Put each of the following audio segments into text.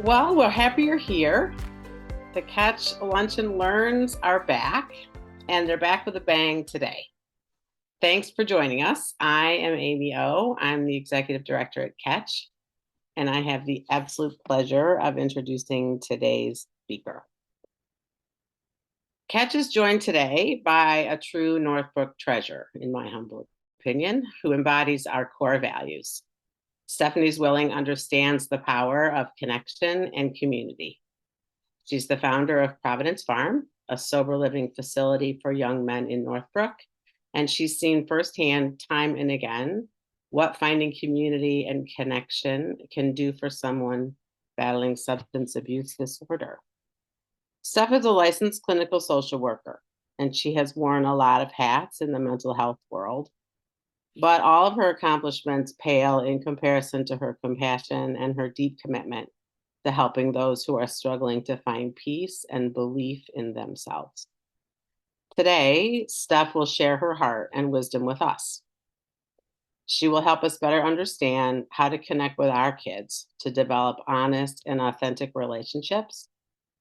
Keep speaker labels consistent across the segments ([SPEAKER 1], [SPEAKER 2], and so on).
[SPEAKER 1] Well, we're happy you're here. The Catch Lunch and Learns are back, and they're back with a bang today. Thanks for joining us. I am Amy O. I'm the Executive Director at Catch, and I have the absolute pleasure of introducing today's speaker. Catch is joined today by a true Northbrook treasure, in my humble opinion, who embodies our core values. Stephanie Zwilling understands the power of connection and community. She's the founder of Providence Farm, a sober living facility for young men in Northbrook, and she's seen firsthand, time and again, what finding community and connection can do for someone battling substance abuse disorder. Steph is a licensed clinical social worker, and she has worn a lot of hats in the mental health world. But all of her accomplishments pale in comparison to her compassion and her deep commitment to helping those who are struggling to find peace and belief in themselves. Today, Steph will share her heart and wisdom with us. She will help us better understand how to connect with our kids to develop honest and authentic relationships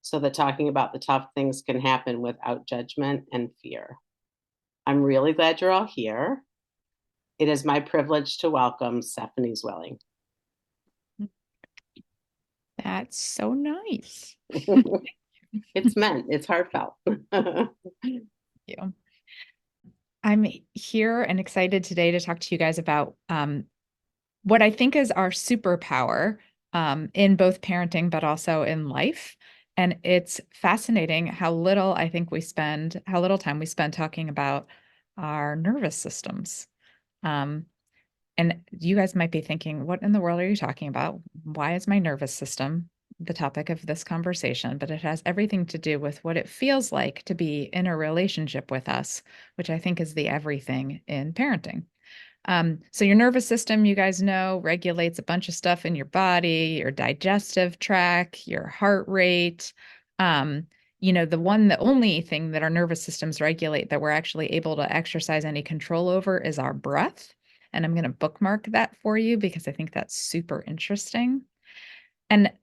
[SPEAKER 1] so that talking about the tough things can happen without judgment and fear. I'm really glad you're all here. It is my privilege to welcome Stephanie Zwilling.
[SPEAKER 2] That's so nice.
[SPEAKER 1] It's meant, it's heartfelt.
[SPEAKER 2] Thank you. I'm here and excited today to talk to you guys about what I think is our superpower in both parenting, but also in life. And it's fascinating how little how little time we spend talking about our nervous systems. Um, and you guys might be thinking, what in the world are you talking about? Why is my nervous system the topic of this conversation? But it has everything to do with what it feels like to be in a relationship with us, which I think is the everything in parenting. So your nervous system, you guys know, regulates a bunch of stuff in your body, your digestive tract, your heart rate. The only thing that our nervous systems regulate that we're actually able to exercise any control over is our breath. And I'm going to bookmark that for you because I think that's super interesting. And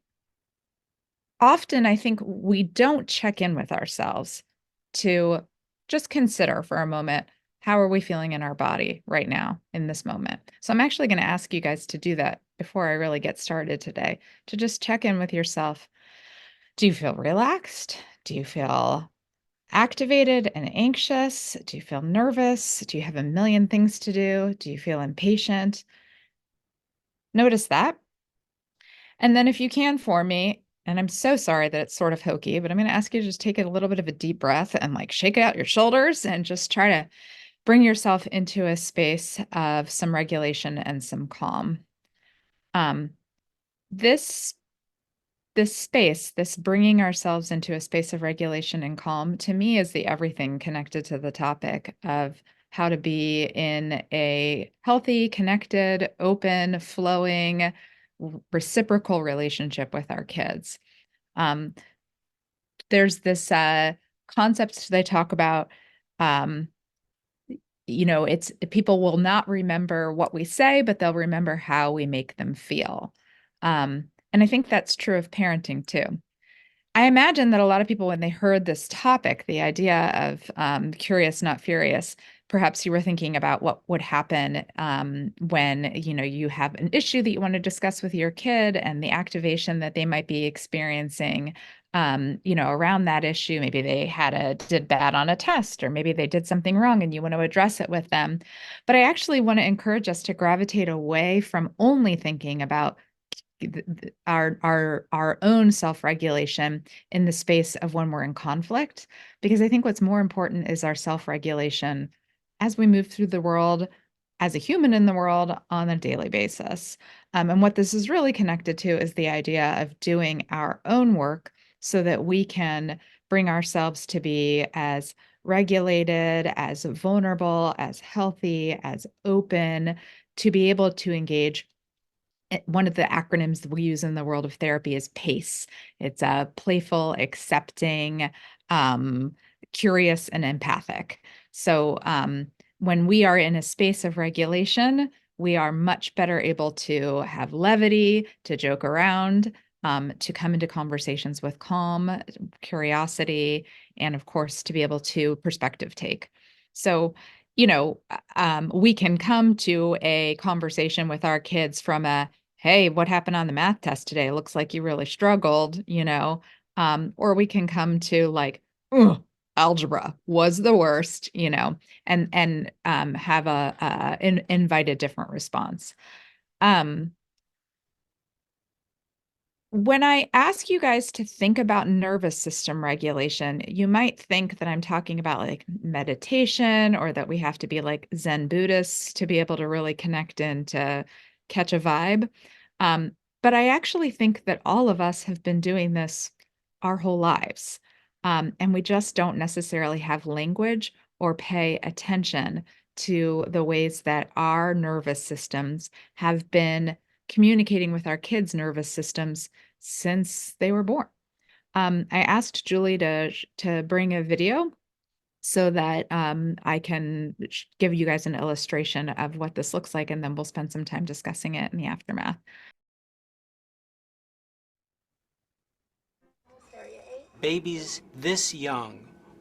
[SPEAKER 2] often I think we don't check in with ourselves to just consider for a moment, how are we feeling in our body right now in this moment? So I'm actually going to ask you guys to do that before I really get started today, to just check in with yourself. Do you feel relaxed? Do you feel activated and anxious? Do you feel nervous? Do you have a million things to do? Do you feel impatient? Notice that. And then if you can for me, and I'm so sorry that it's sort of hokey, but I'm going to ask you to just take a little bit of a deep breath and like shake out your shoulders and just try to bring yourself into a space of some regulation and some calm. Um, this this space, this bringing ourselves into a space of regulation and calm, to me is the everything connected to the topic of how to be in a healthy, connected, open, flowing, reciprocal relationship with our kids. Um, there's this concept they talk about. Um, it's people will not remember what we say, but they'll remember how we make them feel. And I think that's true of parenting too. I imagine that a lot of people, when they heard this topic, the idea of curious, not furious, perhaps you were thinking about what would happen when you have an issue that you want to discuss with your kid and the activation that they might be experiencing, around that issue. Maybe they did bad on a test, or maybe they did something wrong and you want to address it with them. But I actually want to encourage us to gravitate away from only thinking about our own self-regulation in the space of when we're in conflict, because I think what's more important is our self-regulation as we move through the world as a human in the world on a daily basis. And what this is really connected to is the idea of doing our own work so that we can bring ourselves to be as regulated, as vulnerable, as healthy, as open, to be able to engage. One of the acronyms that we use in the world of therapy is PACE. It's a playful, accepting, curious, and empathic. So when we are in a space of regulation, we are much better able to have levity, to joke around, to come into conversations with calm, curiosity, and of course, to be able to perspective take. So, we can come to a conversation with our kids from hey, what happened on the math test today? Looks like you really struggled, or we can come to like, "Ugh, algebra was the worst, and have invite a different response. Um, when I ask you guys to think about nervous system regulation, you might think that I'm talking about like meditation or that we have to be like Zen Buddhists to be able to really connect and to catch a vibe. Um, but I actually think that all of us have been doing this our whole lives. And we just don't necessarily have language or pay attention to the ways that our nervous systems have been communicating with our kids' nervous systems since they were born. I asked Julie to bring a video so that I can give you guys an illustration of what this looks like, and then we'll spend some time discussing it in the aftermath.
[SPEAKER 3] Babies this young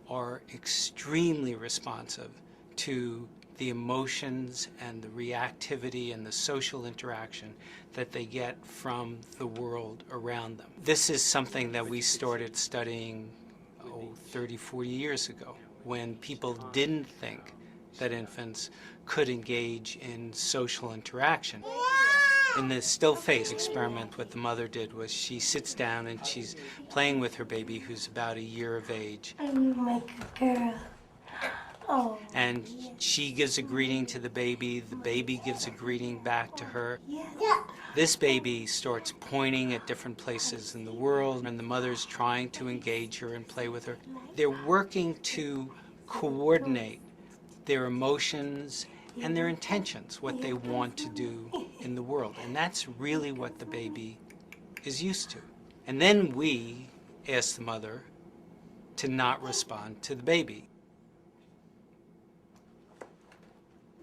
[SPEAKER 3] are extremely responsive to the emotions and the reactivity and the social interaction that they get from the world around them. This is something that we started studying 30, 40 years ago, when people didn't think that infants could engage in social interaction. In the still face experiment, what the mother did was she sits down and she's playing with her baby, who's about a year of age.
[SPEAKER 4] I'm like a girl. Oh.
[SPEAKER 3] And she gives a greeting to the baby gives a greeting back to her.
[SPEAKER 4] Yeah.
[SPEAKER 3] This baby starts pointing at different places in the world, and the mother's trying to engage her and play with her. They're working to coordinate their emotions and their intentions, what they want to do in the world. And that's really what the baby is used to. And then we ask the mother to not respond to the baby.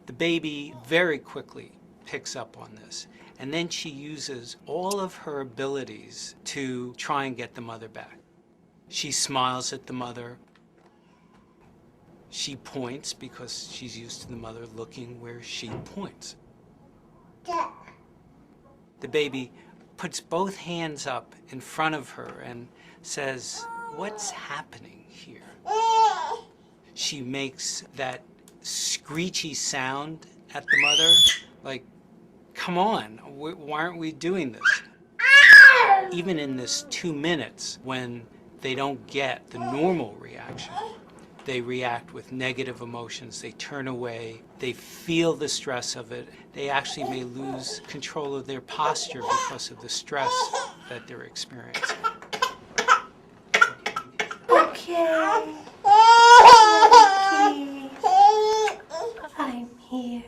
[SPEAKER 3] The baby very quickly picks up on this, and then she uses all of her abilities to try and get the mother back. She smiles at the mother. She points because she's used to the mother looking where she points. The baby puts both hands up in front of her and says, "What's happening here?" She makes that screechy sound at the mother, like, come on, why aren't we doing this? Even in this 2 minutes, when they don't get the normal reaction, they react with negative emotions, they turn away, they feel the stress of it. They actually may lose control of their posture because of the stress that they're experiencing.
[SPEAKER 4] Okay. I'm here.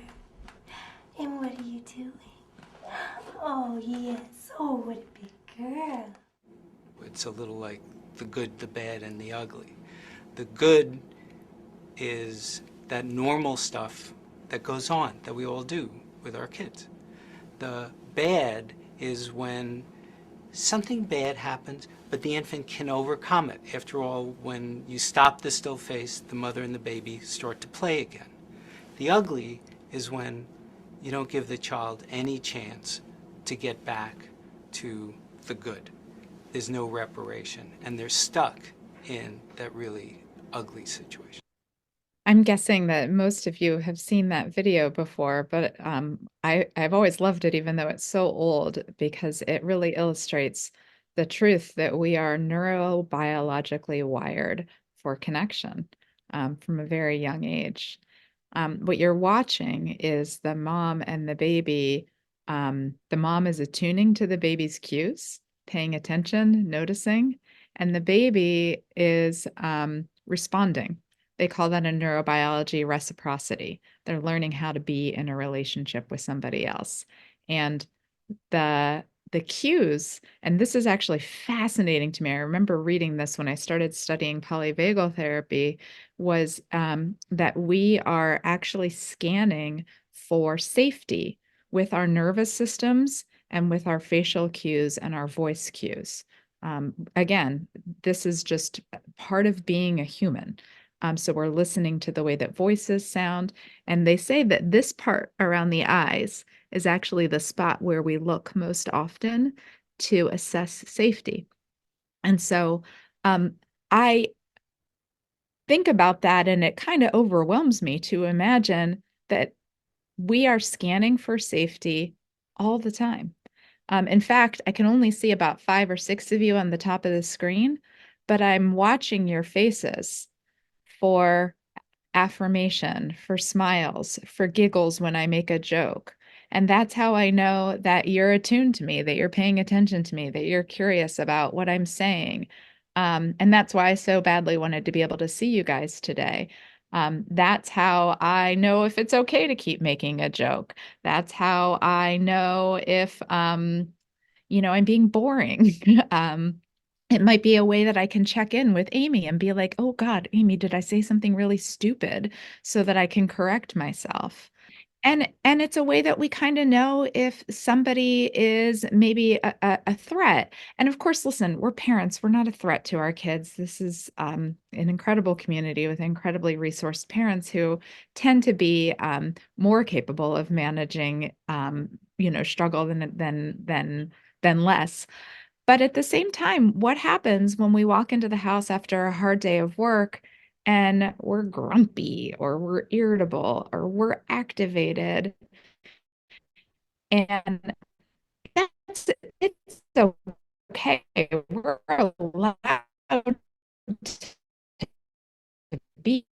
[SPEAKER 4] And what are you doing? Oh, yes. Oh, what a big girl.
[SPEAKER 3] It's a little like the good, the bad, and the ugly. The good is that normal stuff that goes on, that we all do with our kids. The bad is when something bad happens, but the infant can overcome it. After all, when you stop the still face, the mother and the baby start to play again. The ugly is when you don't give the child any chance to get back to the good. There's no reparation, and they're stuck in that really ugly situation.
[SPEAKER 2] I'm guessing that most of you have seen that video before, but I've always loved it, even though it's so old, because it really illustrates the truth that we are neurobiologically wired for connection from a very young age. What you're watching is the mom and the baby. The mom is attuning to the baby's cues, paying attention, noticing, and the baby is responding. They call that in neurobiology reciprocity. They're learning how to be in a relationship with somebody else. And the cues, and this is actually fascinating to me. I remember reading this when I started studying polyvagal therapy, was that we are actually scanning for safety with our nervous systems and with our facial cues and our voice cues. Again, this is just part of being a human. So we're listening to the way that voices sound. And they say that this part around the eyes is actually the spot where we look most often to assess safety. And so I think about that, and it kind of overwhelms me to imagine that we are scanning for safety all the time. In fact, I can only see about 5 or 6 of you on the top of the screen, but I'm watching your faces for affirmation, for smiles, for giggles when I make a joke. And that's how I know that you're attuned to me, that you're paying attention to me, that you're curious about what I'm saying. And that's why I so badly wanted to be able to see you guys today. That's how I know if it's okay to keep making a joke. That's how I know if, I'm being boring. It might be a way that I can check in with Amy and be like, oh God, Amy, did I say something really stupid, so that I can correct myself? And it's a way that we kind of know if somebody is maybe a threat. And of course, listen, we're parents. We're not a threat to our kids. This is an incredible community with incredibly resourced parents who tend to be more capable of managing, struggle than less. But at the same time, what happens when we walk into the house after a hard day of work and we're grumpy or we're irritable or we're activated? And that's it's okay. We're allowed to be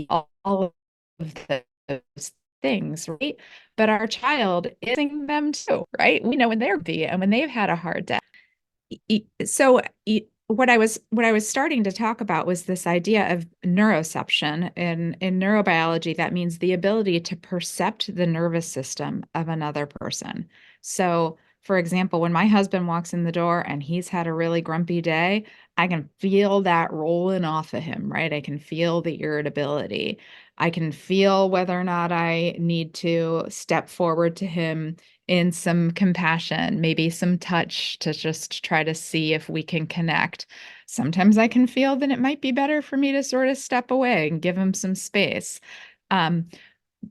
[SPEAKER 2] all of those things, right? But our child is seeing them too, right? We know when they're be and when they've had a hard day. So what I was starting to talk about was this idea of neuroception. In neurobiology, that means the ability to percept the nervous system of another person. So, for example, when my husband walks in the door and he's had a really grumpy day, I can feel that rolling off of him, right? I can feel the irritability. I can feel whether or not I need to step forward to him in some compassion, maybe some touch to just try to see if we can connect. Sometimes I can feel that it might be better for me to sort of step away and give him some space. Um,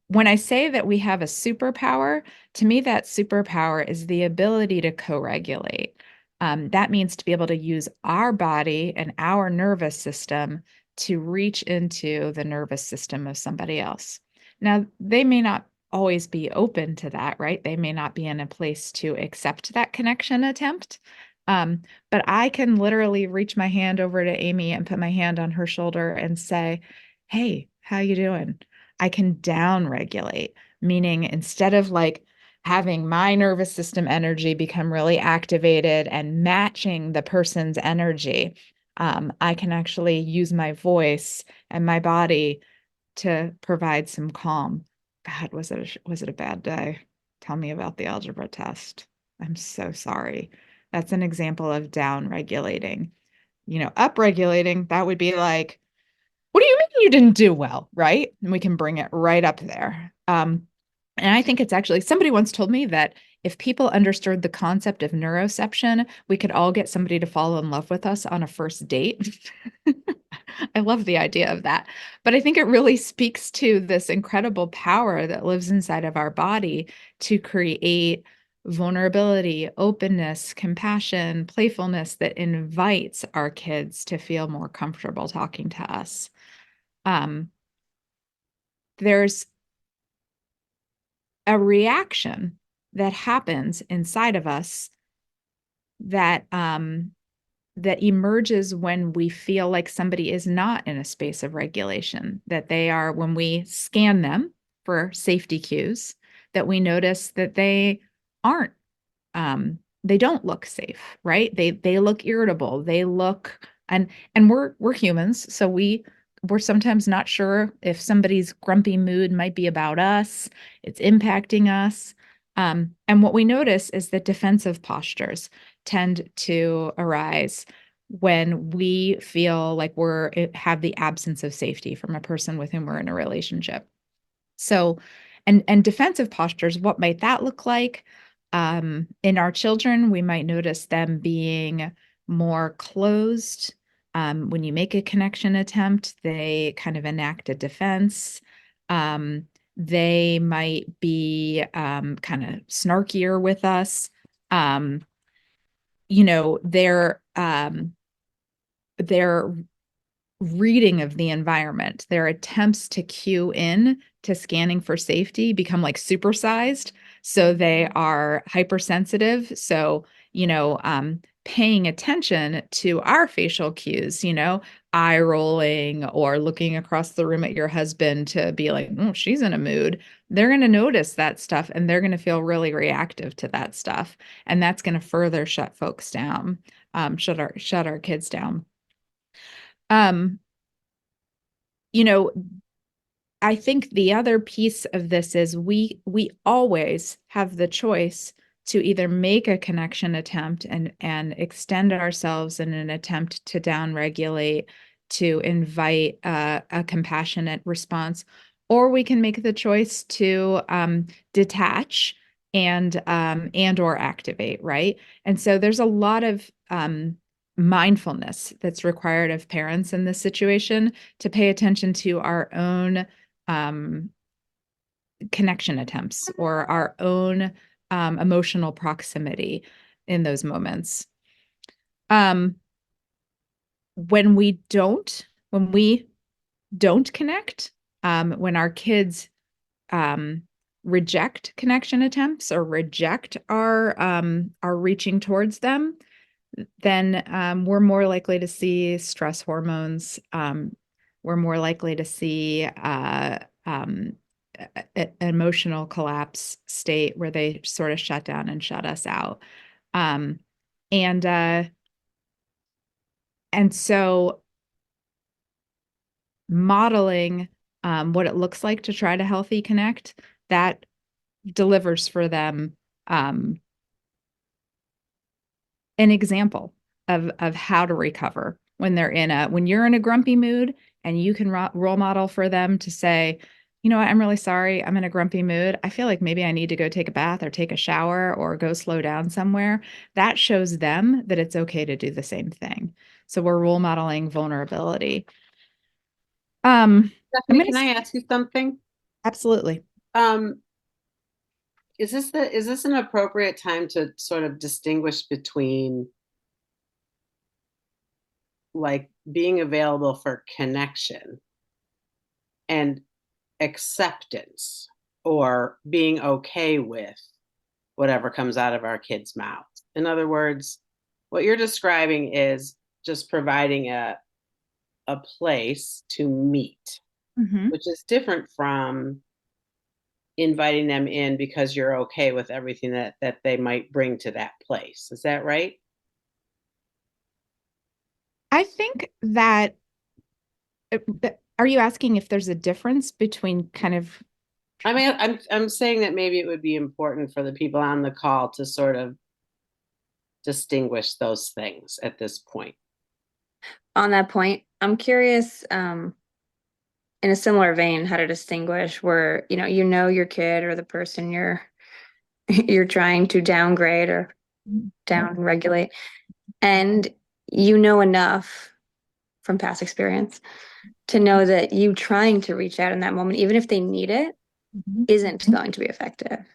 [SPEAKER 2] when I say that we have a superpower, to me, that superpower is the ability to co-regulate. That means to be able to use our body and our nervous system to reach into the nervous system of somebody else. Now, they may not always be open to that, right? They may not be in a place to accept that connection attempt. But I can literally reach my hand over to Amy and put my hand on her shoulder and say, hey, how you doing? I can down regulate, meaning instead of like having my nervous system energy become really activated and matching the person's energy, I can actually use my voice and my body to provide some calm. God, was it a bad day? Tell me about the algebra test. I'm so sorry. That's an example of down regulating. Up regulating, that would be like, what do you mean you didn't do well, right? And we can bring it right up there. And I think it's actually, somebody once told me that if people understood the concept of neuroception, we could all get somebody to fall in love with us on a first date. I love the idea of that. But I think it really speaks to this incredible power that lives inside of our body to create vulnerability, openness, compassion, playfulness that invites our kids to feel more comfortable talking to us. There's a reaction that happens inside of us that that emerges when we feel like somebody is not in a space of regulation, that they are, when we scan them for safety cues, that we notice that they aren't, they don't look safe, right? They look irritable. They look, and we're humans, so we're sometimes not sure if somebody's grumpy mood might be about us, it's impacting us. And what we notice is that defensive postures tend to arise when we feel like have the absence of safety from a person with whom we're in a relationship. So, and defensive postures, what might that look like? In our children, we might notice them being more closed. When you make a connection attempt, they kind of enact a defense. They might be kind of snarkier with us. You know, their reading of the environment, their attempts to cue in to scanning for safety become like supersized. So they are hypersensitive. So, you know, paying attention to our facial cues, you know, eye rolling or looking across the room at your husband to be like, oh, she's in a mood. They're going to notice that stuff and they're going to feel really reactive to that stuff. And that's going to further shut folks down, shut our kids down. Um, you know, I think the other piece of this is we always have the choice to either make a connection attempt and extend ourselves in an attempt to downregulate, to invite a compassionate response, or we can make the choice to detach and or activate, right? And so there's a lot of mindfulness that's required of parents in this situation to pay attention to our own connection attempts or our own emotional proximity in those moments. When we don't connect, when our kids reject connection attempts or reject our reaching towards them, then we're more likely to see stress hormones. We're more likely to see an emotional collapse state where they sort of shut down and shut us out. Um, and so modeling what it looks like to try to healthy connect, that delivers for them an example of how to recover when you're in a grumpy mood, and you can role model for them to say, you know what, I'm really sorry, I'm in a grumpy mood. I feel like maybe I need to go take a bath or take a shower or go slow down somewhere. That shows them that it's okay to do the same thing. So we're role modeling vulnerability.
[SPEAKER 1] Stephanie, can I ask you something?
[SPEAKER 2] Absolutely.
[SPEAKER 1] Is this an appropriate time to sort of distinguish between like being available for connection and acceptance, or being okay with whatever comes out of our kids' mouths? In other words, what you're describing is just providing a place to meet, which is different from inviting them in because you're okay with everything that they might bring to that place. Is that right?
[SPEAKER 2] I think that, are you asking if there's a difference between kind of,
[SPEAKER 1] I mean, I'm saying that maybe it would be important for the people on the call to sort of distinguish those things at this point.
[SPEAKER 5] On that point, I'm curious, in a similar vein, how to distinguish where, you know your kid or the person you're trying to downgrade or down regulate, and you know enough from past experience to know that you trying to reach out in that moment, even if they need it, isn't going to be effective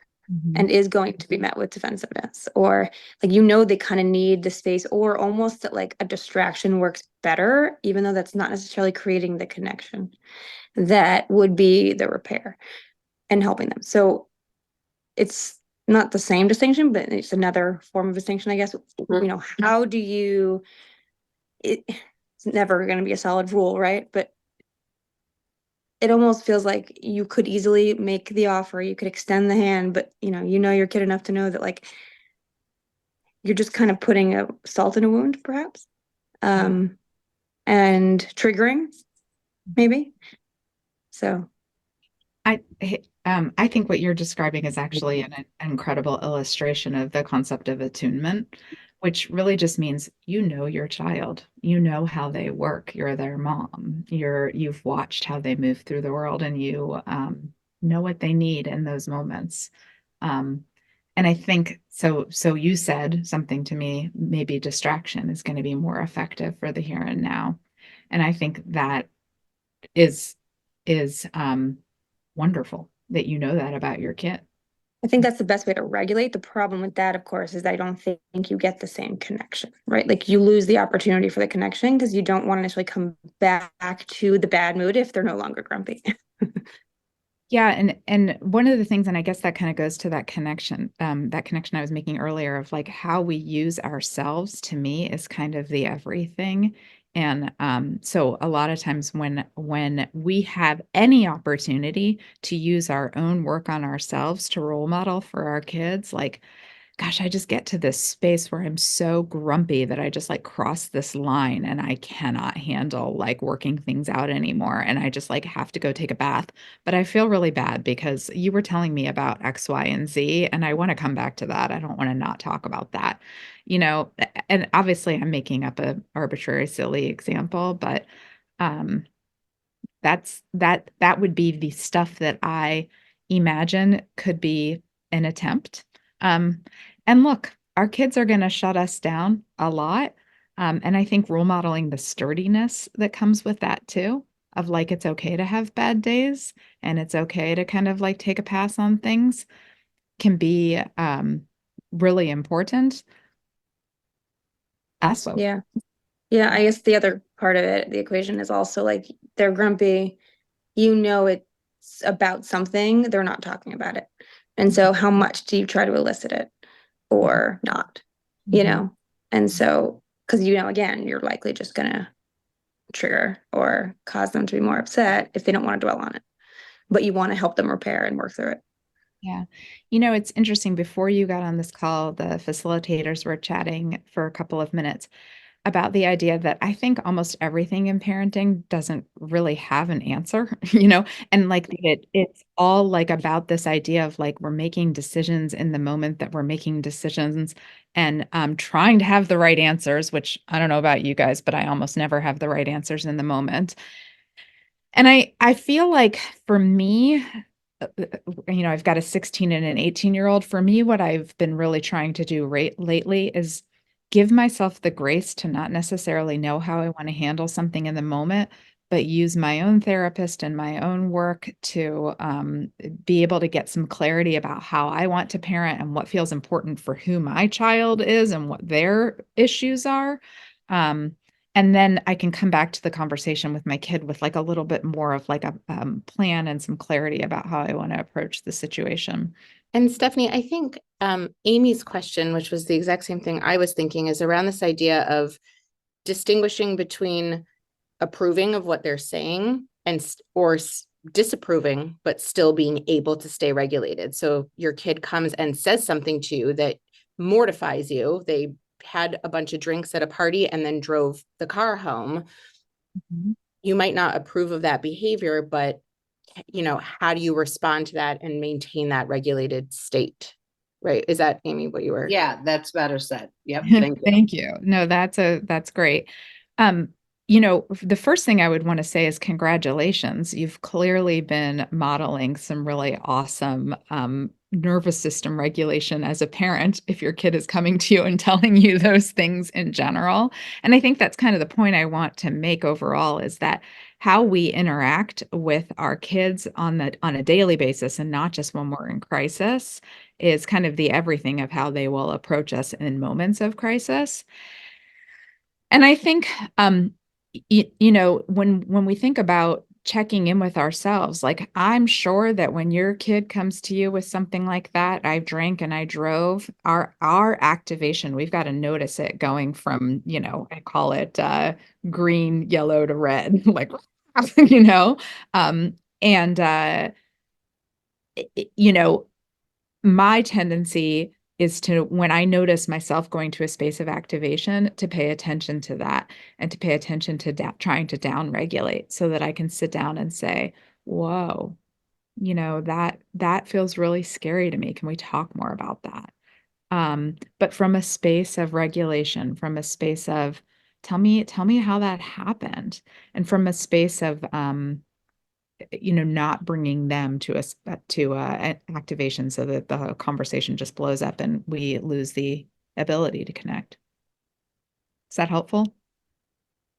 [SPEAKER 5] and is going to be met with defensiveness, or like, they kind of need the space, or almost that like a distraction works better, even though that's not necessarily creating the connection that would be the repair and helping them. So it's not the same distinction, but it's another form of distinction, I guess. How do you, it's never going to be a solid rule, right? But it almost feels like you could easily make the offer, you could extend the hand, but you know your kid enough to know that like you're just kind of putting a salt in a wound, perhaps, and triggering, maybe. So
[SPEAKER 2] I think what you're describing is actually an incredible illustration of the concept of attunement, which really just means you know your child, you know how they work, you're their mom, you've watched how they move through the world, and you know what they need in those moments. And I think so you said something to me, maybe distraction is going to be more effective for the here and now. And I think that is is wonderful that you know that about your kid.
[SPEAKER 5] I think that's the best way to regulate. The problem with that, of course, is I don't think you get the same connection, right? Like you lose the opportunity for the connection because you don't want to necessarily come back to the bad mood if they're no longer grumpy.
[SPEAKER 2] Yeah, and one of the things, and I guess that kind of goes to that connection I was making earlier of like how we use ourselves to me is kind of the everything. And so a lot of times when we have any opportunity to use our own work on ourselves to role model for our kids, like gosh, I just get to this space where I'm so grumpy that I just like cross this line and I cannot handle like working things out anymore. And I just like have to go take a bath. But I feel really bad because you were telling me about X, Y, and Z, and I want to come back to that. I don't want to not talk about that, and obviously I'm making up a arbitrary, silly example, but um, that would be the stuff that I imagine could be an attempt. Um, and look, our kids are going to shut us down a lot. And I think role modeling the sturdiness that comes with that too, of like it's okay to have bad days and it's okay to kind of like take a pass on things can be really important. Also,
[SPEAKER 5] Yeah. Yeah, I guess the other part of it, the equation is also like they're grumpy, it's about something, they're not talking about it. And so how much do you try to elicit it or not? You
[SPEAKER 2] Mhm.
[SPEAKER 5] know? And so, because again, you're likely just gonna trigger or cause them to be more upset if they don't want to dwell on it. But you want to help them repair and work through it.
[SPEAKER 2] Yeah. It's interesting. Before you got on this call, the facilitators were chatting for a couple of minutes about the idea that I think almost everything in parenting doesn't really have an answer, and like it's all like about this idea of like we're making decisions in the moment that we're making decisions and trying to have the right answers, which I don't know about you guys, but I almost never have the right answers in the moment. And I feel like for me, I've got a 16 and an 18-year-old. For me, what I've been really trying to do lately is give myself the grace to not necessarily know how I want to handle something in the moment, but use my own therapist and my own work to be able to get some clarity about how I want to parent and what feels important for who my child is and what their issues are. Um, and then I can come back to the conversation with my kid with like a little bit more of like a plan and some clarity about how I want to approach the situation.
[SPEAKER 6] And Stephanie, I think Amy's question, which was the exact same thing I was thinking, is around this idea of distinguishing between approving of what they're saying or disapproving, but still being able to stay regulated. So your kid comes and says something to you that mortifies you. They had a bunch of drinks at a party and then drove the car home.
[SPEAKER 2] Mhm.
[SPEAKER 6] You might not approve of that behavior, but how do you respond to that and maintain that regulated state? Right? Is that, Amy, what you were?
[SPEAKER 1] Yeah, that's better said. Yep. Thank you.
[SPEAKER 2] Thank you. No, that's great. The first thing I would want to say is congratulations. You've clearly been modeling some really awesome nervous system regulation as a parent if your kid is coming to you and telling you those things in general. And I think that's kind of the point I want to make overall is that how we interact with our kids on a daily basis and not just when we're in crisis is kind of the everything of how they will approach us in moments of crisis. And I think, when we think about checking in with ourselves, like I'm sure that when your kid comes to you with something like that, I drank and I drove, our activation, we've got to notice it going from, I call it green, yellow to red, like, you know, and you know, my tendency is to, when I notice myself going to a space of activation, to pay attention to that and to pay attention to trying to down regulate so that I can sit down and say, whoa, that feels really scary to me. Can we talk more about that? But from a space of regulation, from a space of tell me how that happened, and from a space of not bringing them to an activation so that the conversation just blows up and we lose the ability to connect. Is that helpful?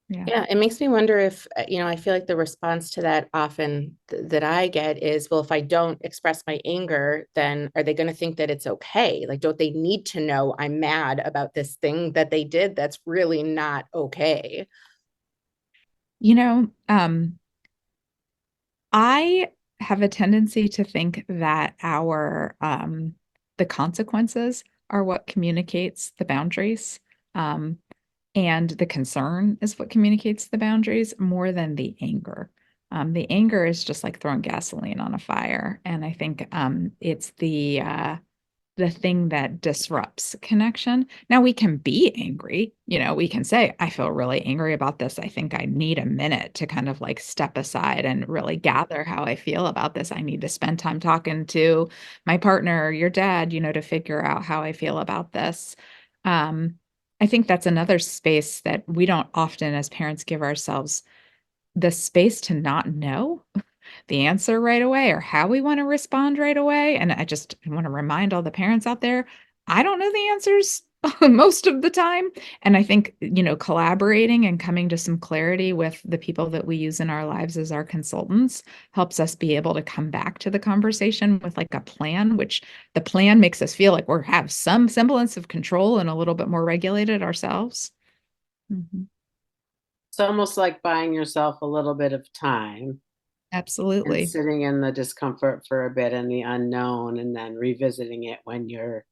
[SPEAKER 6] Yeah, it makes me wonder if, I feel like the response to that often that I get is, well, if I don't express my anger, then are they going to think that it's okay? Like, don't they need to know I'm mad about this thing that they did that's really not okay?
[SPEAKER 2] I have a tendency to think that the consequences are what communicates the boundaries. Um, and the concern is what communicates the boundaries more than the anger. The anger is just like throwing gasoline on a fire. And I think it's the thing that disrupts connection. Now we can be angry, we can say, I feel really angry about this. I think I need a minute to kind of like step aside and really gather how I feel about this. I need to spend time talking to my partner, your dad, to figure out how I feel about this. Um, I think that's another space that we don't often as parents give ourselves the space to not know the answer right away or how we want to respond right away. And I want to remind all the parents out there, I don't know the answers most of the time. And I think, collaborating and coming to some clarity with the people that we use in our lives as our consultants helps us be able to come back to the conversation with like a plan, which the plan makes us feel like we have some semblance of control and a little bit more regulated ourselves. Mhm.
[SPEAKER 1] It's almost like buying yourself a little bit of time and
[SPEAKER 2] Absolutely.
[SPEAKER 1] sitting in the discomfort for a bit and the unknown and then revisiting it when you're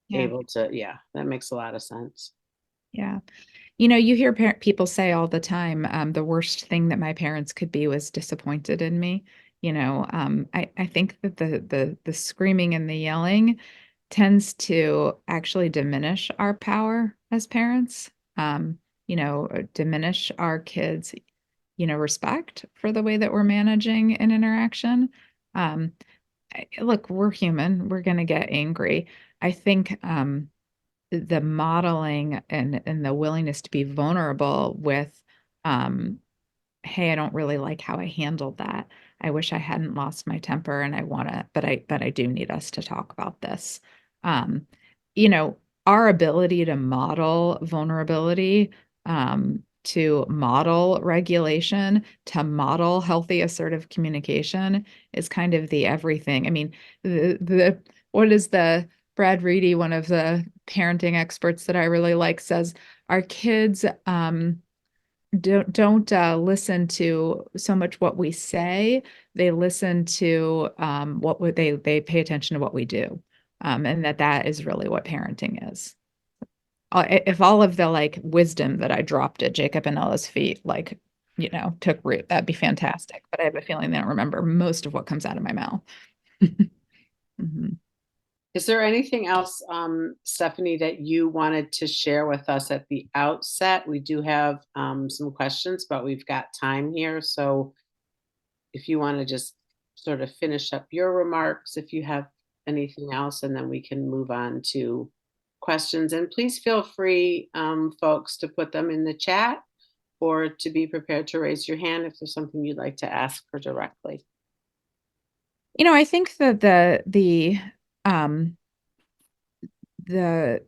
[SPEAKER 2] Yeah.
[SPEAKER 1] able to. Yeah, that makes a lot of sense.
[SPEAKER 2] Yeah. You hear people say all the time, the worst thing that my parents could be was disappointed in me. I think that the screaming and the yelling tends to actually diminish our power as parents. Diminish our kids, respect for the way that we're managing an interaction. Um, Look, we're human. We're going to get angry. I think the modeling and the willingness to be vulnerable with um hey, I don't really like how I handled that. I wish I hadn't lost my temper and I want to, but I do need us to talk about this. Um, you know, our ability to model vulnerability, to model regulation, to model healthy assertive communication is kind of the everything. I mean, the what is the Brad Reedy, one of the parenting experts that I really like, says our kids don't listen to so much what we say. They listen to what would they pay attention to what we do, and that is really what parenting is. If all of the like wisdom that I dropped at Jacob and Ella's feet, like took root, that'd be fantastic. But I have a feeling they don't remember most of what comes out of my mouth. Mhm.
[SPEAKER 1] Is there anything else, Stephanie, that you wanted to share with us at the outset? We do have some questions, but we've got time here. So if you want to just sort of finish up your remarks, if you have anything else, and then we can move on to questions. And please feel free, folks, to put them in the chat or to be prepared to raise your hand if there's something you'd like to ask her directly.
[SPEAKER 2] I think that um the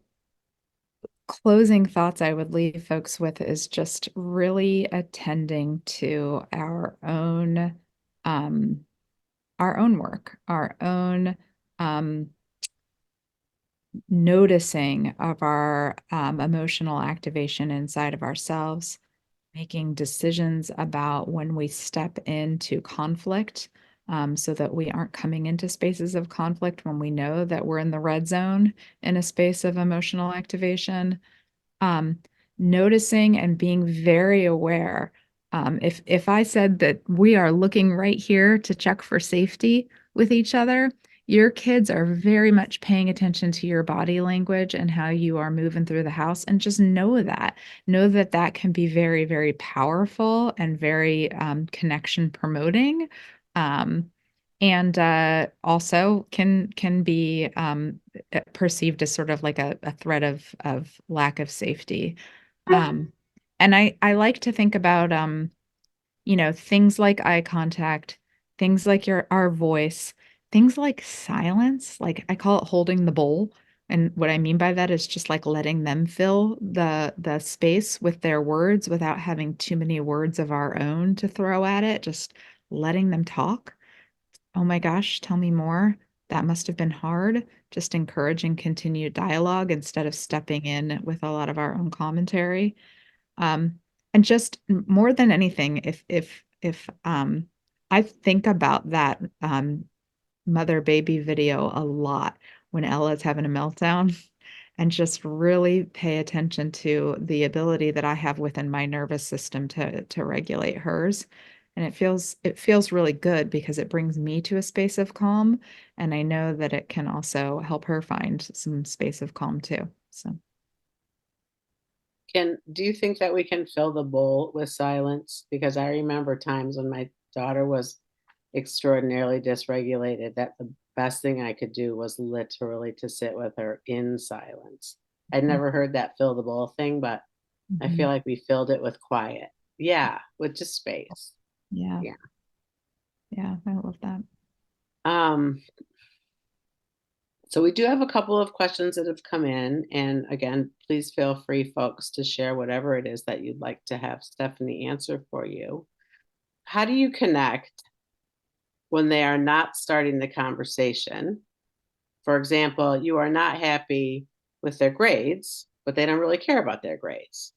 [SPEAKER 2] closing thoughts I would leave folks with is just really attending to um, our own work, our own um, noticing of our emotional activation inside of ourselves, making decisions about when we step into conflict, so that we aren't coming into spaces of conflict when we know that we're in the red zone in a space of emotional activation. um, Noticing and being very aware. If I said that we are looking right here to check for safety with each other, your kids are very much paying attention to your body language and how you are moving through the house. And just know that. Know that that can be very, very powerful and very connection promoting. Um, and also can be perceived as sort of like a threat of lack of safety. Um, and I like to think about things like eye contact, things like our voice, things like silence, like I call it holding the bowl. And what I mean by that is just like letting them fill the space with their words without having too many words of our own to throw at it, just letting them talk. Oh my gosh, tell me more. That must have been hard. Just encouraging continued dialogue instead of stepping in with a lot of our own commentary. And just more than anything, if I think about that mother baby video a lot when Ella's having a meltdown and just really pay attention to the ability that I have within my nervous system to regulate hers. And it feels really good because it brings me to a space of calm. And I know that it can also help her find some space of calm too. So
[SPEAKER 1] Do you think that we can fill the bowl with silence? Because I remember times when my daughter was extraordinarily dysregulated, that the best thing I could do was literally to sit with her in silence. I'd never heard that fill the bowl thing, but I feel like we filled it with quiet. Yeah, with just space.
[SPEAKER 2] yeah.
[SPEAKER 1] Yeah.
[SPEAKER 2] Yeah, I love that.
[SPEAKER 1] Um, so we do have a couple of questions that have come in. And again, please feel free, folks, to share whatever it is that you'd like to have Stephanie answer for you. How do you connect when they are not starting the conversation? For example, you are not happy with their grades, but they don't really care about their grades.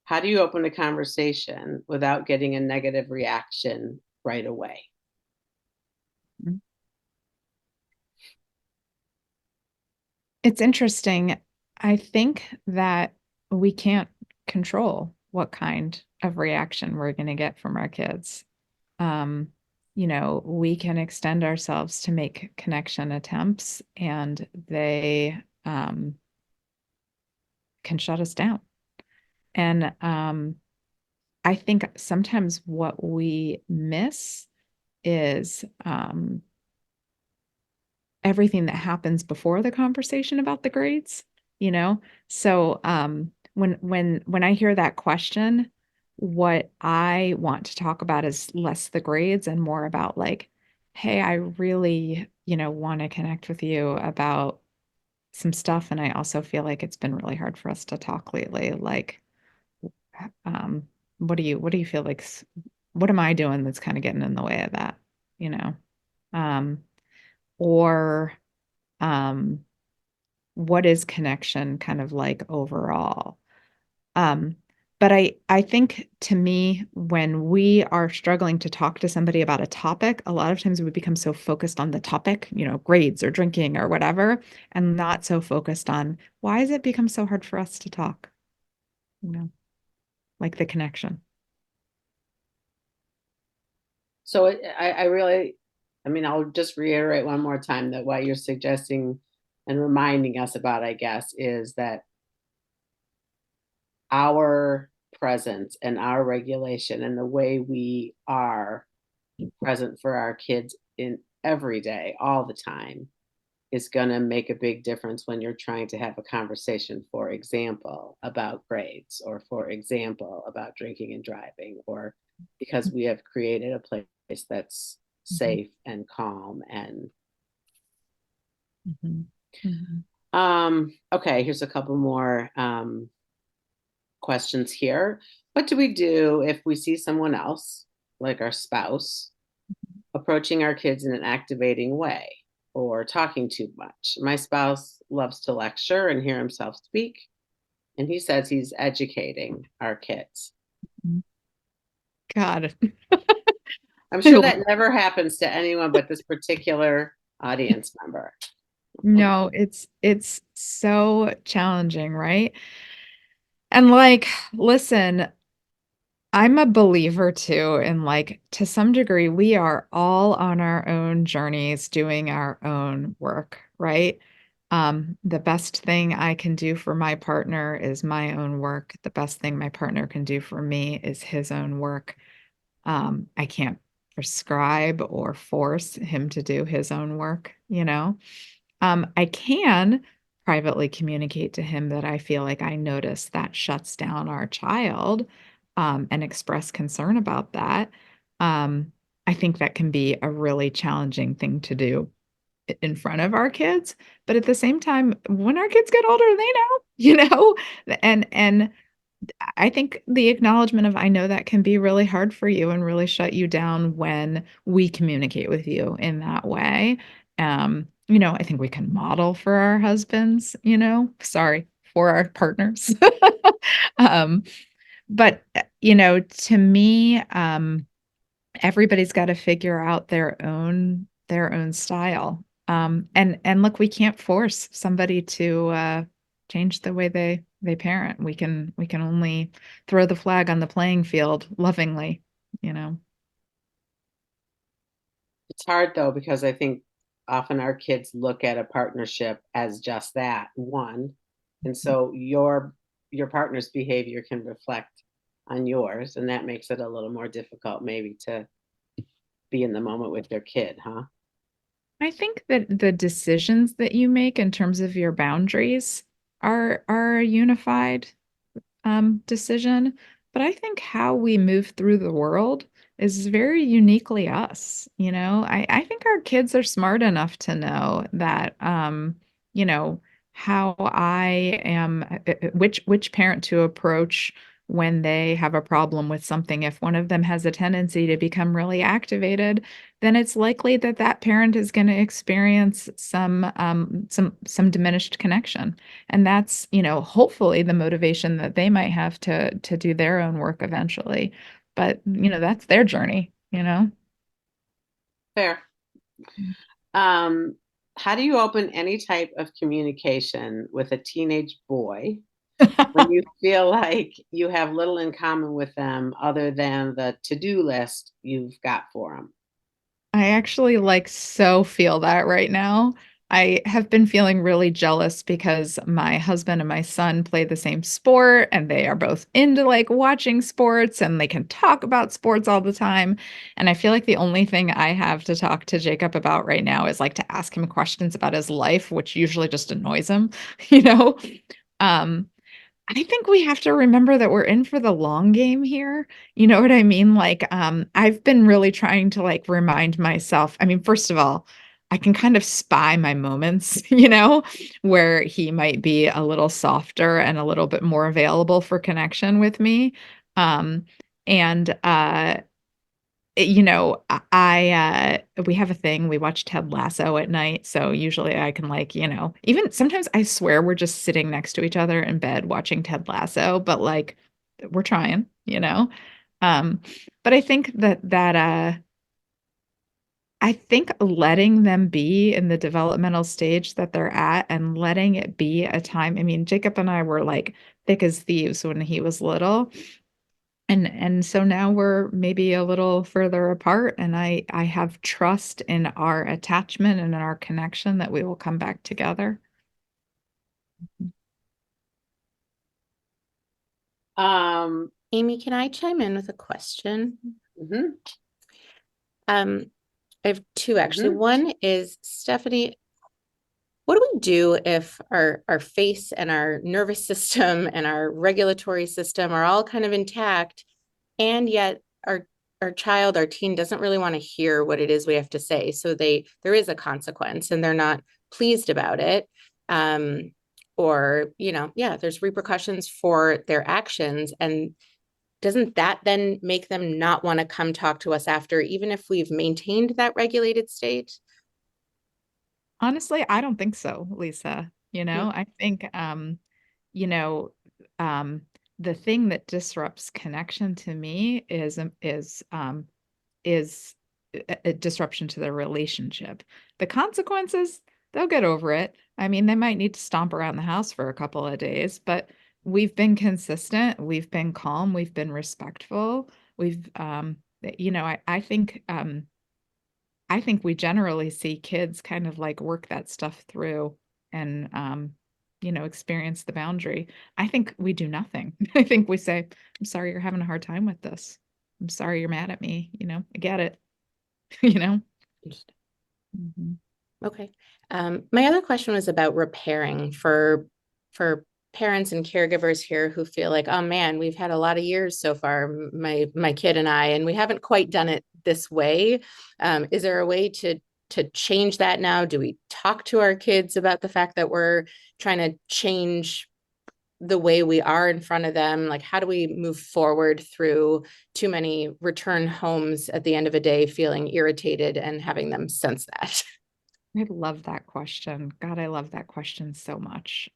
[SPEAKER 1] How do you open a conversation without getting a negative reaction right away?
[SPEAKER 2] It's interesting. I think that we can't control what kind of reaction we're going to get from our kids. Um, we can extend ourselves to make connection attempts, and they can shut us down. And I think sometimes what we miss is everything that happens before the conversation about the grades, you know? So when I hear that question, what I want to talk about is less the grades and more about like, hey, I really, want to connect with you about some stuff. And I also feel like it's been really hard for us to talk lately. Like, um, what do you feel like, what am I doing that's kind of getting in the way of that, you know? Um, or um, what is connection kind of like overall? Um, but I think to me, when we are struggling to talk to somebody about a topic, a lot of times we become so focused on the topic, grades or drinking or whatever, and not so focused on why has it become so hard for us to talk? You know, like the connection.
[SPEAKER 1] So I really, I mean, I'll just reiterate one more time that what you're suggesting and reminding us about, I guess, is that our presence and our regulation and the way we are present for our kids in every day, all the time, is going to make a big difference when you're trying to have a conversation, for example, about grades, or for example, about drinking and driving, or because we have created a place that's
[SPEAKER 2] Mhm.
[SPEAKER 1] safe and calm and
[SPEAKER 2] Mhm. Mhm.
[SPEAKER 1] okay, here's a couple more questions here. What do we do if we see someone else, like our spouse, approaching our kids in an activating way or talking too much? My spouse loves to lecture and hear himself speak, and he says he's educating our kids.
[SPEAKER 2] God.
[SPEAKER 1] I'm sure that never happens to anyone but this particular audience member.
[SPEAKER 2] No, it's so challenging, right? And like, listen, I'm a believer too, in like to some degree, we are all on our own journeys doing our own work, right? The best thing I can do for my partner is my own work. The best thing my partner can do for me is his own work. I can't prescribe or force him to do his own work, you know? I can privately communicate to him that I feel like I notice that shuts down our child, and express concern about that. Um, I think that can be a really challenging thing to do in front of our kids. But at the same time, when our kids get older, they know, and I think the acknowledgement of I know that can be really hard for you and really shut you down when we communicate with you in that way. I think we can model for our husbands, sorry, for our partners. um, but to me, everybody's got to figure out their own style. And look, we can't force somebody to change the way they parent. We can only throw the flag on the playing field lovingly, you know.
[SPEAKER 1] It's hard though, because I think often our kids look at a partnership as just that one. And so your partner's behavior can reflect on yours, and that makes it a little more difficult maybe to be in the moment with your kid, huh?
[SPEAKER 2] I think that the decisions that you make in terms of your boundaries are a unified decision. But I think how we move through the world is very uniquely us. I think our kids are smart enough to know that, you know, how I am, which parent to approach when they have a problem with something. If one of them has a tendency to become really activated, then it's likely that that parent is going to experience some diminished connection. And that's, hopefully the motivation that they might have to do their own work eventually. But, that's their journey.
[SPEAKER 1] Fair. Um, how do you open any type of communication with a teenage boy when you feel like you have little in common with them other than the to-do list you've got for them?
[SPEAKER 2] I actually so feel that right now. I have been feeling really jealous because my husband and my son play the same sport and they are both into watching sports and they can talk about sports all the time. And I feel like the only thing I have to talk to Jacob about right now is to ask him questions about his life, which usually just annoys him, you know? Um, I think we have to remember that we're in for the long game here. You know what I mean? I've been really trying to remind myself. I mean, first of all, I can kind of spy my moments, where he might be a little softer and a little bit more available for connection with me. And we have a thing, we watch Ted Lasso at night, so usually I can even sometimes I swear we're just sitting next to each other in bed watching Ted Lasso, but we're trying. Um, but I think I think letting them be in the developmental stage that they're at and letting it be a time. I mean, Jacob and I were thick as thieves when he was little. And so now we're maybe a little further apart, and I have trust in our attachment and in our connection that we will come back together.
[SPEAKER 6] Amy, can I chime in with a question?
[SPEAKER 1] Mhm.
[SPEAKER 6] I have two actually.
[SPEAKER 1] Mhm.
[SPEAKER 6] One is, Stephanie, what do we do if our face and our nervous system and our regulatory system are all kind of intact, and yet our child, our teen doesn't really want to hear what it is we have to say. So there is a consequence and they're not pleased about it. Or, yeah, there's repercussions for their actions. And doesn't that then make them not want to come talk to us after, even if we've maintained that regulated state?
[SPEAKER 2] Honestly, I don't think so, Lisa.
[SPEAKER 6] No.
[SPEAKER 2] I think you know, um, the thing that disrupts connection to me is a disruption to the relationship. The consequences, they'll get over it. I mean, they might need to stomp around the house for a couple of days, but we've been consistent, we've been calm, we've been respectful. We've I think we generally see kids kind of work that stuff through and experience the boundary. I think we do nothing. I think we say, I'm sorry you're having a hard time with this. I'm sorry you're mad at me. I get it. you know? Mhm.
[SPEAKER 6] Okay. My other question was about repairing for parents and caregivers here who feel like, oh man, we've had a lot of years so far, my kid and I, and we haven't quite done it this way. Is there a way to change that now? Do we talk to our kids about the fact that we're trying to change the way we are in front of them? Like, how do we move forward through too many return homes at the end of a day feeling irritated and having them sense that?
[SPEAKER 2] I love that question. God, I love that question so much.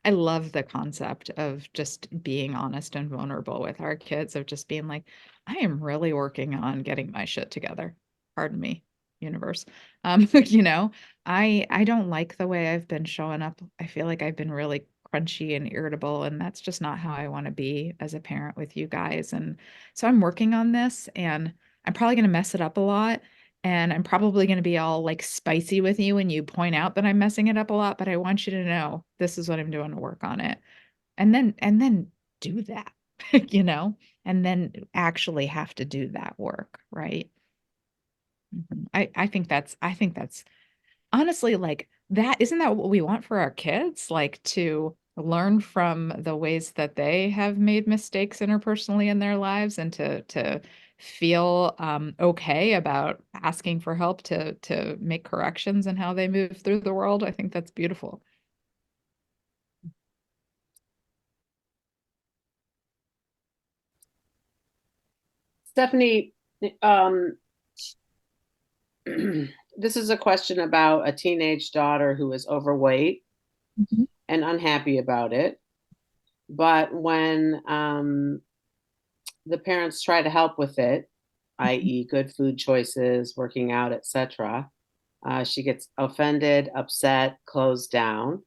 [SPEAKER 2] I love the concept of just being honest and vulnerable with our kids, of just being like, I am really working on getting my shit together. Pardon me, universe. You know, I don't like the way I've been showing up. I feel like I've been really crunchy and irritable, and that's just not how I want to be as a parent with you guys. And so I'm working on this, and I'm probably going to mess it up a lot. And I'm probably going to be all like spicy with you when you point out that I'm messing it up a lot, but I want you to know this is what I'm doing to work on it. And then do that, you know, and then actually have to do that work, right? I think that's honestly, like, that isn't that what we want for our kids? Like, to learn from the ways that they have made mistakes interpersonally in their lives, and to feel okay about asking for help to make corrections in how they move through the world. I think that's beautiful.
[SPEAKER 1] Stephanie, this is a question about a teenage daughter who is overweight
[SPEAKER 2] Mhm.
[SPEAKER 1] and unhappy about it. But when the parents try to help with it, i.e., good food choices, working out, etc., she gets offended, upset, closed down.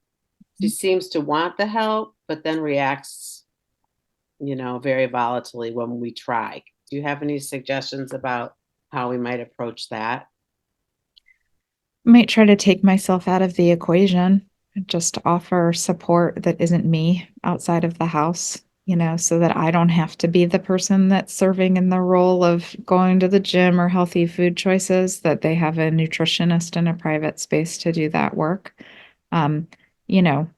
[SPEAKER 1] She seems to want the help, but then reacts, very volatilely when we try. Do you have any suggestions about how we might approach that?
[SPEAKER 2] Might try to take myself out of the equation, just offer support that isn't me outside of the house, so that I don't have to be the person that's serving in the role of going to the gym or healthy food choices, that they have a nutritionist in a private space to do that work. Um, you know,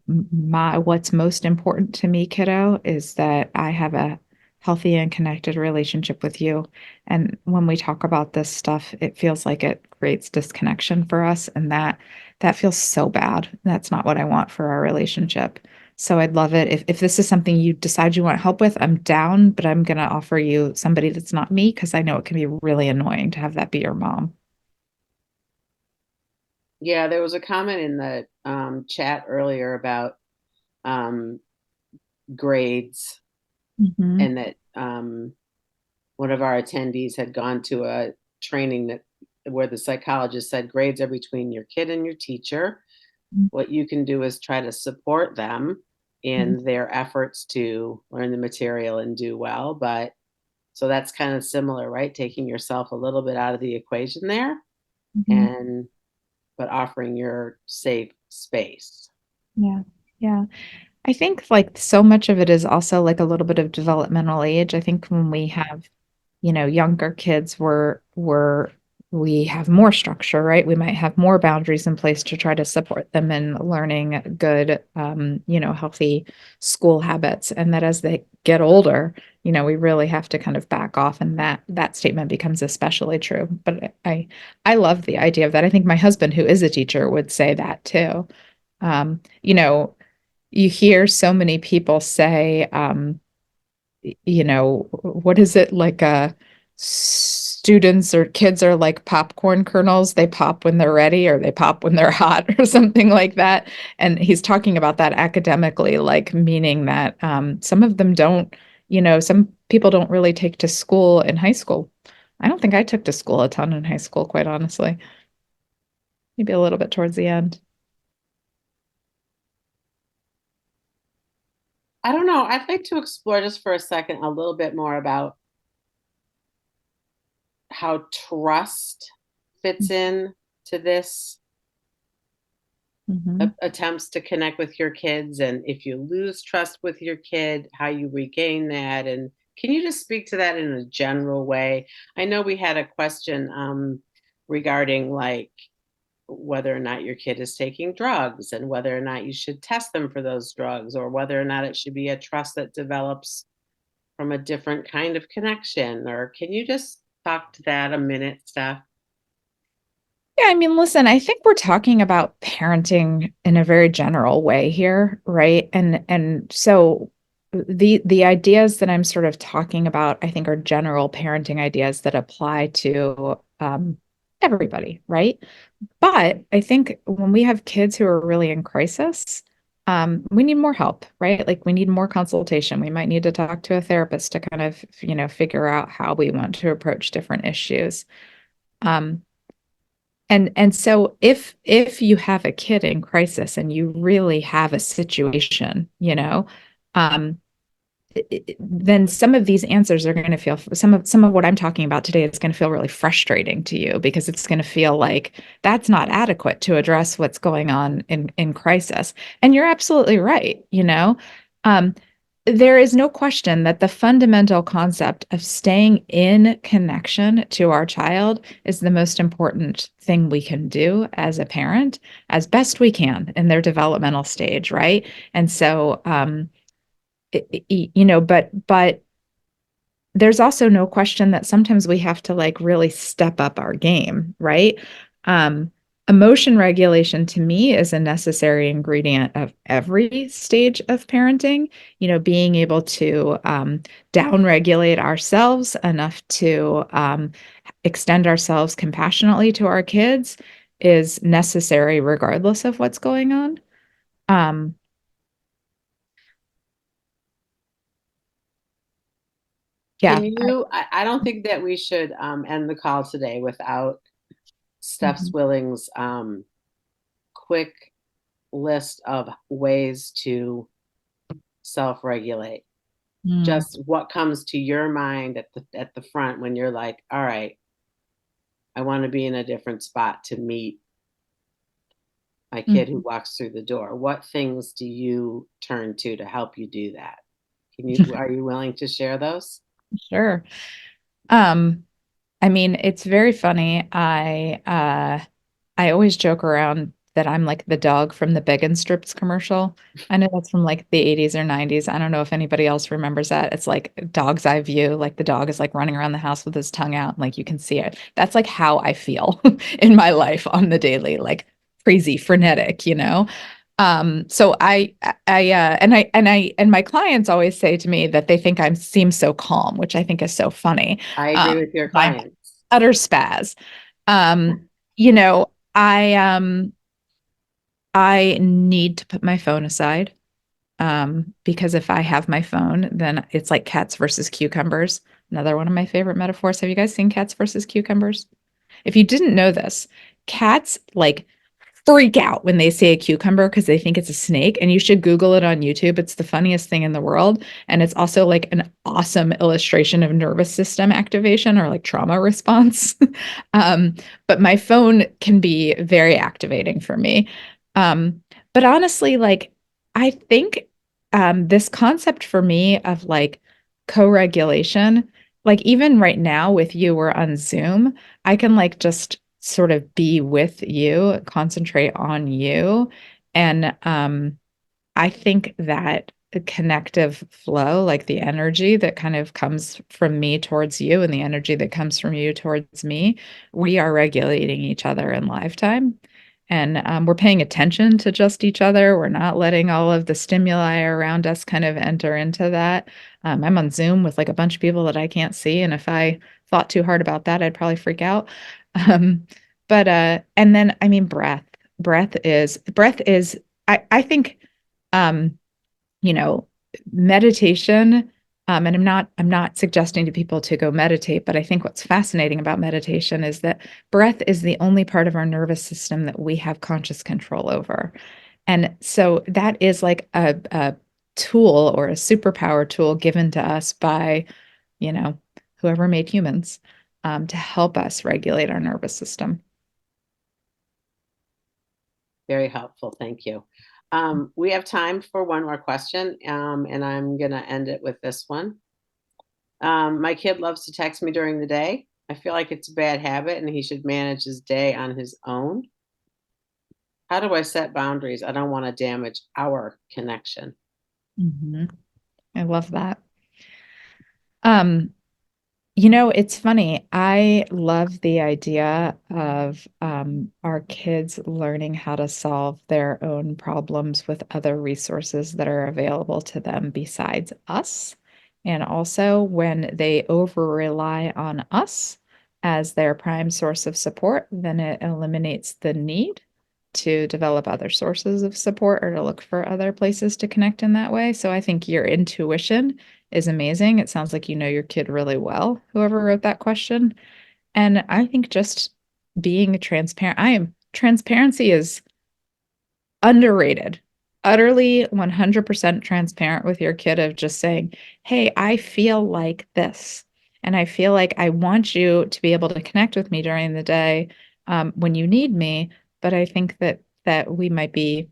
[SPEAKER 2] what's most important to me, kiddo, is that I have a healthy and connected relationship with you. And when we talk about this stuff, it feels like it creates disconnection for us, and that feels so bad. That's not what I want for our relationship. So I'd love it if this is something you decide you want help with, I'm down, but I'm going to offer you somebody that's not me, because I know it can be really annoying to have that be your mom.
[SPEAKER 1] Yeah, there was a comment in the chat earlier about um, grades,
[SPEAKER 2] Mhm.
[SPEAKER 1] and that one of our attendees had gone to a training where the psychologist said grades are between your kid and your teacher. What you can do is try to support them
[SPEAKER 2] Mhm.
[SPEAKER 1] in their efforts to learn the material and do well. But so that's kind of similar, right? Taking yourself a little bit out of the equation there,
[SPEAKER 2] Mhm.
[SPEAKER 1] and but offering your safe space.
[SPEAKER 2] Yeah. Yeah. I think like so much of it is also like a little bit of developmental age. I think when we have, younger kids, we have more structure, right? We might have more boundaries in place to try to support them in learning good, healthy school habits. And that as they get older, we really have to kind of back off, and that statement becomes especially true. But I love the idea of that. I think my husband, who is a teacher, would say that too. Um, you know, you hear so many people say, what is it, like, students or kids are like popcorn kernels. They pop when they're ready, or they pop when they're hot, or something like that. And he's talking about that academically, like meaning that some of them don't, some people don't really take to school in high school. I don't think I took to school a ton in high school, quite honestly. Maybe a little bit towards the end.
[SPEAKER 1] I don't know. I'd like to explore just for a second a little bit more about how trust fits in to this
[SPEAKER 2] Mhm.
[SPEAKER 1] attempts to connect with your kids, and if you lose trust with your kid, how you regain that. And can you just speak to that in a general way? I know we had a question regarding, like, whether or not your kid is taking drugs and whether or not you should test them for those drugs, or whether or not it should be a trust that develops from a different kind of connection. Or can you just talk to that a minute, Steph?
[SPEAKER 2] Yeah, I mean, listen, I think we're talking about parenting in a very general way here, right? And so the ideas that I'm sort of talking about, I think are general parenting ideas that apply to everybody, right? But I think when we have kids who are really in crisis, we need more help, right? Like we need more consultation. We might need to talk to a therapist to kind of, figure out how we want to approach different issues. Um, and so if you have a kid in crisis and you really have a situation, um, then some of these answers are going to feel some of what I'm talking about today is going to feel really frustrating to you because it's going to feel like that's not adequate to address what's going on in crisis. And you're absolutely right. Um, there is no question that the fundamental concept of staying in connection to our child is the most important thing we can do as a parent, as best we can in their developmental stage, right? And so, but there's also no question that sometimes we have to like really step up our game, right? Um, Emotion regulation to me is a necessary ingredient of every stage of parenting. Being able to down-regulate ourselves enough to extend ourselves compassionately to our kids is necessary regardless of what's going on. Um,
[SPEAKER 1] Can
[SPEAKER 2] yeah.
[SPEAKER 1] you, I don't think that we should end the call today without Steph
[SPEAKER 2] Mhm.
[SPEAKER 1] Zwilling's quick list of ways to self-regulate.
[SPEAKER 2] Mm,
[SPEAKER 1] Just what comes to your mind at the front when you're like, all right, I want to be in a different spot to meet my kid who
[SPEAKER 2] mhm.
[SPEAKER 1] walks through the door. What things do you turn to help you do that? Are you willing to share those?
[SPEAKER 2] Sure. Um, I mean, it's very funny. I always joke around that I'm like the dog from the Bacon Strips commercial. I know that's from like the 80s or 90s. I don't know if anybody else remembers that. It's like dog's eye view, like the dog is like running around the house with his tongue out, and like you can see it. That's like how I feel in my life on the daily, like crazy, frenetic. So and my clients always say to me that they think I seem so calm, which I think is so funny.
[SPEAKER 1] I agree with your
[SPEAKER 2] I'm
[SPEAKER 1] clients.
[SPEAKER 2] utter spaz. Um, you know, I need to put my phone aside. Because if I have my phone, then it's like cats versus cucumbers. Another one of my favorite metaphors. Have you guys seen cats versus cucumbers? If you didn't know this, cats like freak out when they see a cucumber because they think it's a snake. And you should Google it on YouTube. It's the funniest thing in the world. And it's also like an awesome illustration of nervous system activation or like trauma response. um, but my phone can be very activating for me. But honestly, like, I think this concept for me of like co-regulation, like even right now with you, we're on Zoom, I can like just sort of be with you, concentrate on you. And I think that the connective flow, like the energy that kind of comes from me towards you and the energy that comes from you towards me, we are regulating each other in lifetime. And we're paying attention to just each other. We're not letting all of the stimuli around us kind of enter into that. I'm on Zoom with like a bunch of people that I can't see. And if I thought too hard about that, I'd probably freak out. Um, and then, I mean, breath is, I think, um, you know, meditation, and I'm not suggesting to people to go meditate, but I think what's fascinating about meditation is that breath is the only part of our nervous system that we have conscious control over. And so that is like a tool or a superpower tool given to us by, you know, whoever made humans, to help us regulate our nervous system.
[SPEAKER 1] Very helpful. Thank you. We have time for one more question, and I'm going to end it with this one. My kid loves to text me during the day. I feel like it's a bad habit and he should manage his day on his own. How do I set boundaries? I don't want to damage our connection.
[SPEAKER 2] I love that. You know, it's funny. I love the idea of our kids learning how to solve their own problems with other resources that are available to them besides us. And also, when they over rely on us as their prime source of support, then it eliminates the need to develop other sources of support or to look for other places to connect in that way. So I think your intuition is amazing. It sounds like you know your kid really well, whoever wrote that question. And I think just being transparent, transparency is underrated. Utterly 100% transparent with your kid of just saying, hey, I feel like this. And I feel like I want you to be able to connect with me during the day when you need me. But I think that we might be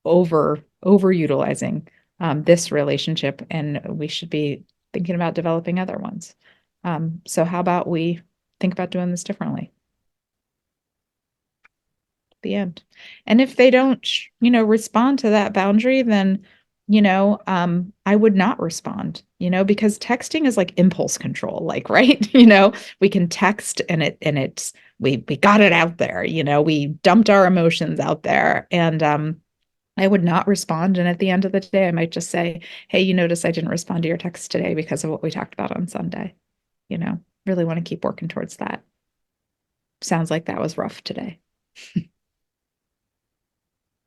[SPEAKER 2] overutilizing this relationship, and we should be thinking about developing other ones. So how about we think about doing this differently? The end. And if they don't, respond to that boundary, then, I would not respond, because texting is like impulse control, like, right? We can text and we got it out there, we dumped our emotions out there, and I would not respond. And at the end of the day, I might just say, hey, you notice I didn't respond to your text today because of what we talked about on Sunday. Really want to keep working towards that. Sounds like that was rough today.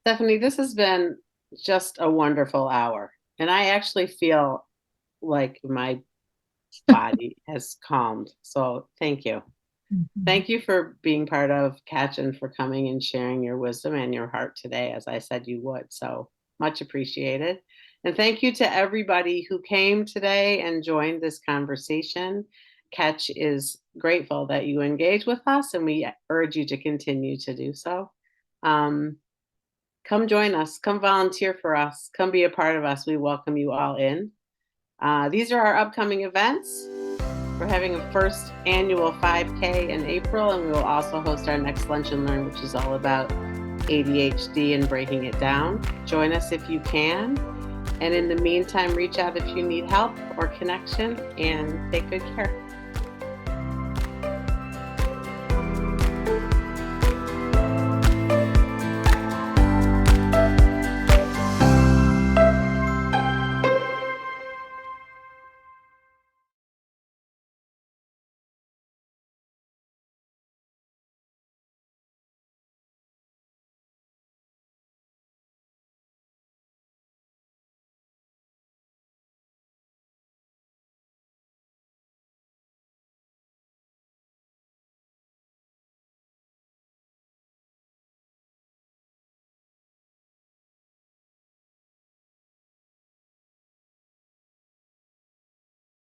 [SPEAKER 1] Stephanie, this has been just a wonderful hour. And I actually feel like my body has calmed. So thank you. Thank you for being part of Catch and for coming and sharing your wisdom and your heart today, as I said you would. So much appreciated. And thank you to everybody who came today and joined this conversation. Catch is grateful that you engage with us, and we urge you to continue to do so. Come join us. Come volunteer for us. Come be a part of us. We welcome you all in. These are our upcoming events. We're having a first annual 5K in April, and we will also host our next Lunch and Learn, which is all about ADHD and breaking it down. Join us if you can. And in the meantime, reach out if you need help or connection, and take good care.